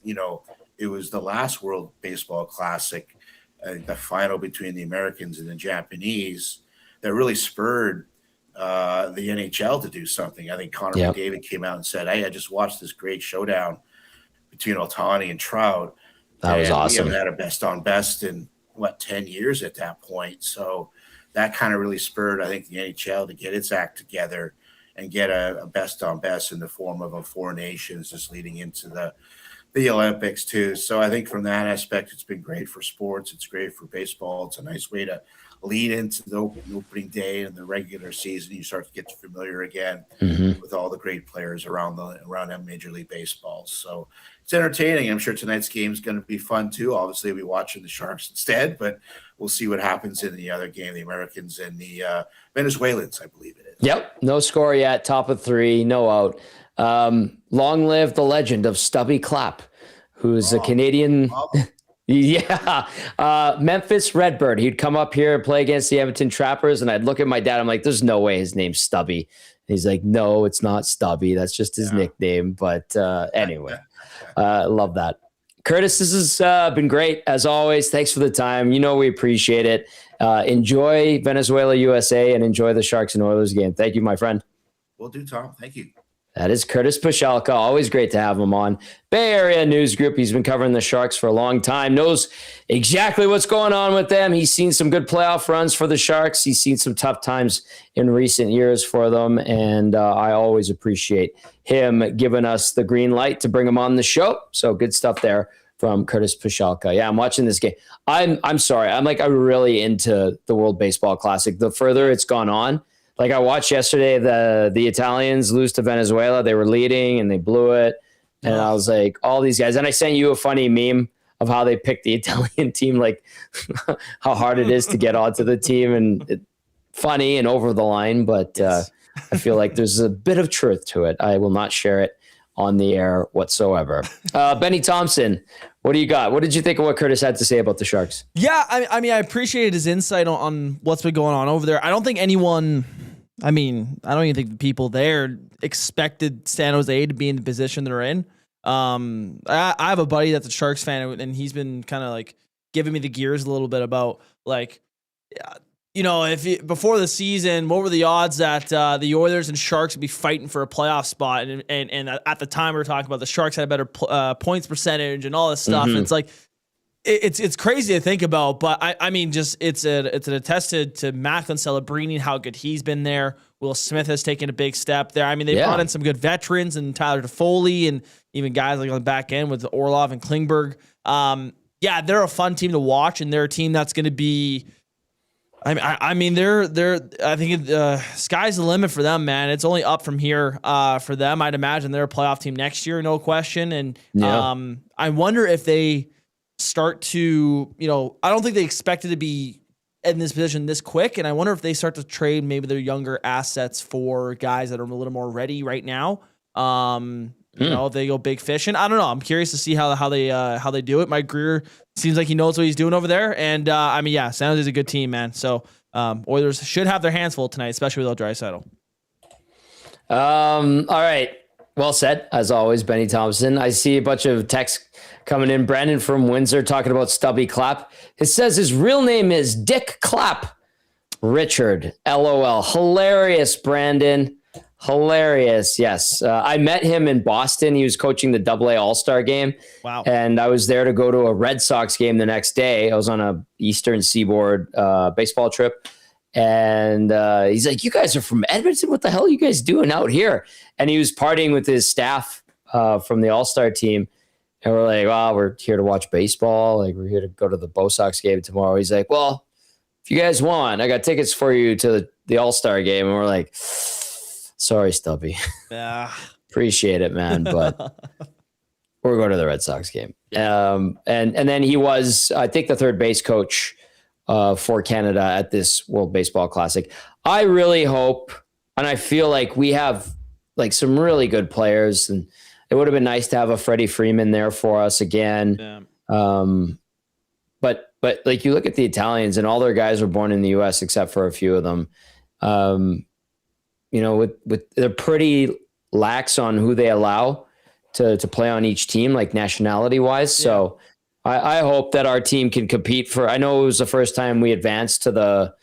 S4: it was the last World Baseball Classic, the final between the Americans and the Japanese, that really spurred the NHL to do something. I think Connor McDavid came out and said, "Hey, I just watched this great showdown between Ohtani and Trout.
S1: That was awesome.
S4: We haven't had a best on best in 10 years at that point." So that kind of really spurred, I think, the NHL to get its act together and get a best on best in the form of a 4 nations just leading into the Olympics too. So I think from that aspect, it's been great for sports. It's great for baseball. It's a nice way to lead into the opening day and the regular season. You start to get familiar again with all the great players around Major League Baseball. So it's entertaining. I'm sure tonight's game is going to be fun too. Obviously, we'll be watching the Sharks instead, but we'll see what happens in the other game, the Americans and the Venezuelans, I believe it is.
S1: Yep. No score yet. Top of 3, no out. Long live the legend of Stubby Clapp, who's a Canadian. Yeah. Memphis Redbird. He'd come up here and play against the Edmonton Trappers, and I'd look at my dad. I'm like, there's no way his name's Stubby. And he's like, no, it's not Stubby. That's just his nickname. But anyway, love that. Curtis, this has been great as always. Thanks for the time. We appreciate it. Enjoy Venezuela, USA, and enjoy the Sharks and Oilers game. Thank you, my friend.
S4: Will do, Tom. Thank you.
S1: That is Curtis Pashalka. Always great to have him on. Bay Area News Group. He's been covering the Sharks for a long time, knows exactly what's going on with them. He's seen some good playoff runs for the Sharks. He's seen some tough times in recent years for them, and I always appreciate him giving us the green light to bring him on the show. So good stuff there from Curtis Pashalka. Yeah, I'm watching this game. I'm sorry. I'm really into the World Baseball Classic. The further it's gone on, like I watched yesterday, the Italians lose to Venezuela. They were leading and they blew it. And I was like, all these guys. And I sent you a funny meme of how they picked the Italian team, like how hard it is to get onto the team, and funny and over the line. But I feel like there's a bit of truth to it. I will not share it on the air whatsoever. Benny Thomson, what do you got? What did you think of what Curtis had to say about the Sharks?
S2: Yeah, I mean, I appreciated his insight on what's been going on over there. I don't think anyone, I don't even think the people there expected San Jose to be in the position they're in. I have a buddy that's a Sharks fan, and he's been kind of like giving me the gears a little bit about like, before the season, what were the odds that the Oilers and Sharks would be fighting for a playoff spot? And at the time we were talking about the Sharks had a better points percentage and all this stuff. Mm-hmm. It's like it's crazy to think about, but I mean, just it's an attested to Macklin Celebrini, how good he's been there. Will Smith has taken a big step there. I mean, they brought in some good veterans and Tyler Toffoli and even guys like on the back end with Orlov and Klingberg. They're a fun team to watch, and they're a team that's going to be. I mean, they're. I think sky's the limit for them, man. It's only up from here for them. I'd imagine they're a playoff team next year, no question. And I wonder if they start to, I don't think they expected to be in this position this quick. And I wonder if they start to trade maybe their younger assets for guys that are a little more ready right now. If they go big fishing. I don't know. I'm curious to see how they do it. Mike Greer seems like he knows what he's doing over there. And San Jose's a good team, man. So Oilers should have their hands full tonight, especially without Draisaitl.
S1: All right. Well said, as always, Benny Thomson. I see a bunch of texts coming in. Brandon from Windsor talking about Stubby Clapp. It says his real name is Dick Clapp Richard. LOL. Hilarious, Brandon. Hilarious. Yes. I met him in Boston. He was coaching the AA All-Star game.
S2: Wow.
S1: And I was there to go to a Red Sox game the next day. I was on a Eastern Seaboard baseball trip. And he's like, you guys are from Edmonton? What the hell are you guys doing out here? And he was partying with his staff from the All-Star team. And we're like, well, we're here to watch baseball. Like, we're here to go to the Bo Sox game tomorrow. He's like, well, if you guys want, I got tickets for you to the All-Star game. And we're like, sorry, Stubby.
S2: Yeah.
S1: Appreciate it, man. But we're going to the Red Sox game. And then he was, I think, the third base coach for Canada at this World Baseball Classic. I really hope, and I feel like we have like some really good players, and it would have been nice to have a Freddie Freeman there for us again. Yeah. But like you look at the Italians, and all their guys were born in the U.S. except for a few of them. They're pretty lax on who they allow to play on each team, like nationality wise. Yeah. So I hope that our team can compete for, I know it was the first time we advanced to the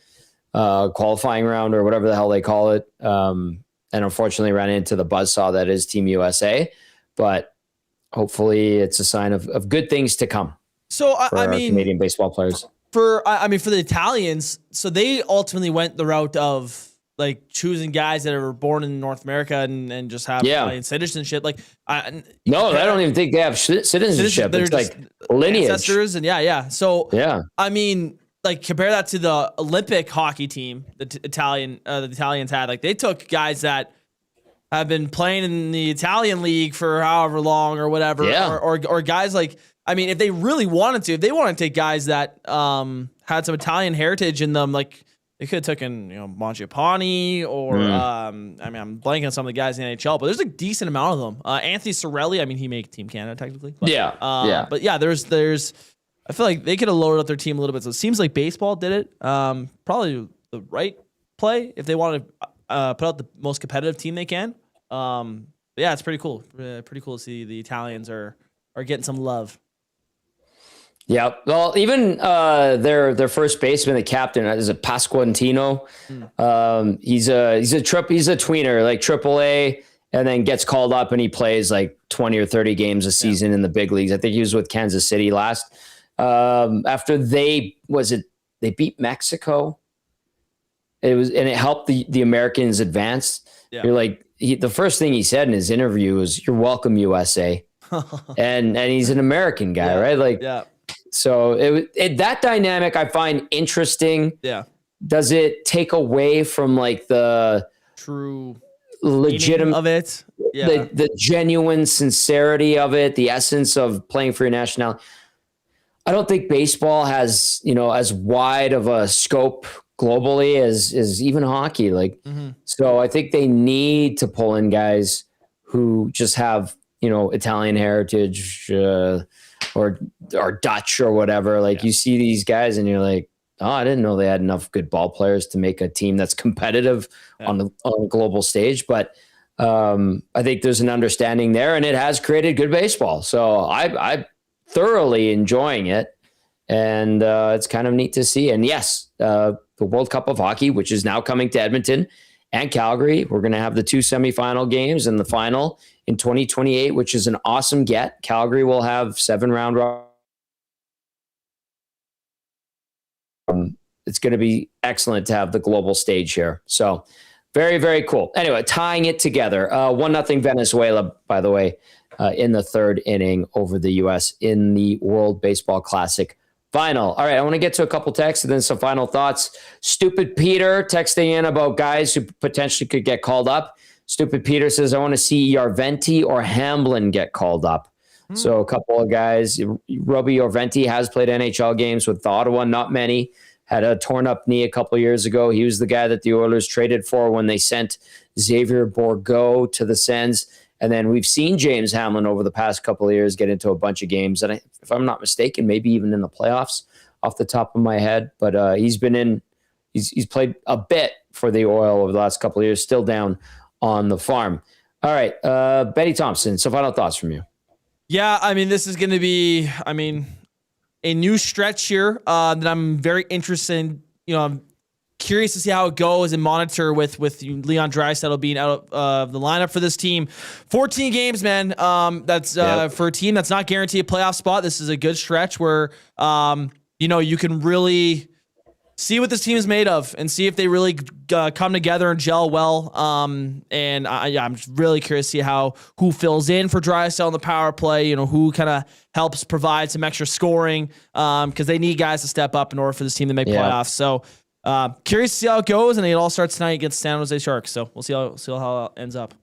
S1: qualifying round or whatever the hell they call it. And unfortunately ran into the buzzsaw that is Team USA, but hopefully it's a sign of good things to come.
S2: So
S1: I mean, Canadian baseball players
S2: for the Italians, so they ultimately went the route of like choosing guys that are born in North America and just have citizenship. Like, I
S1: don't even think they have citizenship. It's like lineage,
S2: ancestors, and So I mean, like compare that to the Olympic hockey team the Italians had. Like they took guys that have been playing in the Italian league for however long or whatever, or guys like. I mean, if they really wanted to, if they wanted to take guys that had some Italian heritage in them, like. They could have taken, Mangiapane or, I'm blanking on some of the guys in the NHL, but there's a decent amount of them. Anthony Cirelli, he made Team Canada technically. But, But there's I feel like they could have lowered up their team a little bit. So it seems like baseball did it. Probably the right play if they want to put out the most competitive team they can. Yeah, it's pretty cool. Pretty cool to see the Italians are getting some love.
S1: Yeah. Well, even their first baseman, the captain, is a Pasquantino. He's a tweener, like AAA, and then gets called up and he plays like 20 or 30 games a season in the big leagues. I think he was with Kansas City last. After they beat Mexico. It helped the Americans advance. Yeah. You're like, the first thing he said in his interview was, "You're welcome, USA." and he's an American guy, right? Like, so that dynamic I find interesting.
S2: Yeah.
S1: Does it take away from like the
S2: true
S1: legitimate
S2: of it? Yeah.
S1: The genuine sincerity of it, the essence of playing for your nationality? I don't think baseball has, as wide of a scope globally as even hockey. Like, so I think they need to pull in guys who just have, Italian heritage, or Dutch or whatever. Like you see these guys and you're like, oh, I didn't know they had enough good ball players to make a team that's competitive on the global stage. But I think there's an understanding there, and it has created good baseball. So I thoroughly enjoying it, and it's kind of neat to see. And yes, the World Cup of Hockey, which is now coming to Edmonton and Calgary. We're going to have the 2 semifinal games and the final in 2028, which is an awesome get. Calgary will have 7 round. It's going to be excellent to have the global stage here. So very, very cool. Anyway, tying it together. 1-0 Venezuela, by the way, in the third inning over the U.S. in the World Baseball Classic final. All right, I want to get to a couple texts and then some final thoughts. Stupid Peter texting in about guys who potentially could get called up. Stupid Peter says, I want to see Yarventi or Hamblin get called up. So a couple of guys. Robbie Yarventi has played NHL games with Ottawa, not many. Had a torn up knee a couple of years ago. He was the guy that the Oilers traded for when they sent Xavier Bourgault to the Sens. And then we've seen James Hamlin over the past couple of years get into a bunch of games. And if I'm not mistaken, maybe even in the playoffs off the top of my head. But he's played a bit for the Oil over the last couple of years, still down on the farm. All right, Betty Thompson, some final thoughts from you.
S2: Yeah, I mean, this is going to be, a new stretch here that I'm very interested in. I'm curious to see how it goes and monitor with Leon Draisaitl being out of the lineup for this team. 14 games, man. That's for a team that's not guaranteed a playoff spot. This is a good stretch where you can really see what this team is made of and see if they really come together and gel well. And I'm really curious to see who fills in for Draisaitl in the power play. Who kind of helps provide some extra scoring because they need guys to step up in order for this team to make playoffs. So. Curious to see how it goes, and it all starts tonight against San Jose Sharks. So we'll see how it ends up.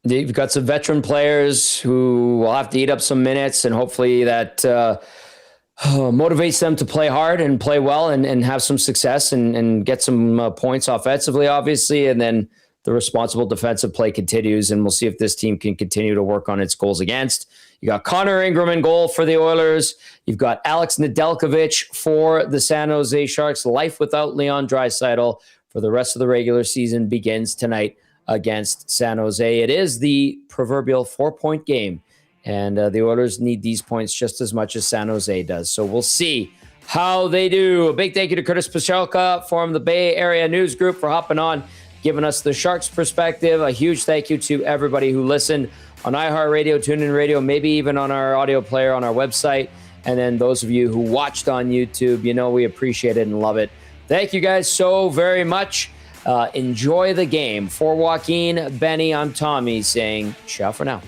S1: You've got some veteran players who will have to eat up some minutes, and hopefully that motivates them to play hard and play well and have some success and get some points offensively, obviously. And then the responsible defensive play continues, and we'll see if this team can continue to work on its goals against. You got Connor Ingram in goal for the Oilers. You've got Alex Nedeljkovic for the San Jose Sharks. Life without Leon Draisaitl for the rest of the regular season begins tonight against San Jose. It is the proverbial 4-point game, and the Oilers need these points just as much as San Jose does. So we'll see how they do. A big thank you to Curtis Pachelka from the Bay Area News Group for hopping on, giving us the Sharks perspective. A huge thank you to everybody who listened on iHeartRadio, TuneIn Radio, maybe even on our audio player on our website. And then those of you who watched on YouTube, we appreciate it and love it. Thank you guys so very much. Enjoy the game. For Joaquin, Benny, I'm Tommy saying ciao for now.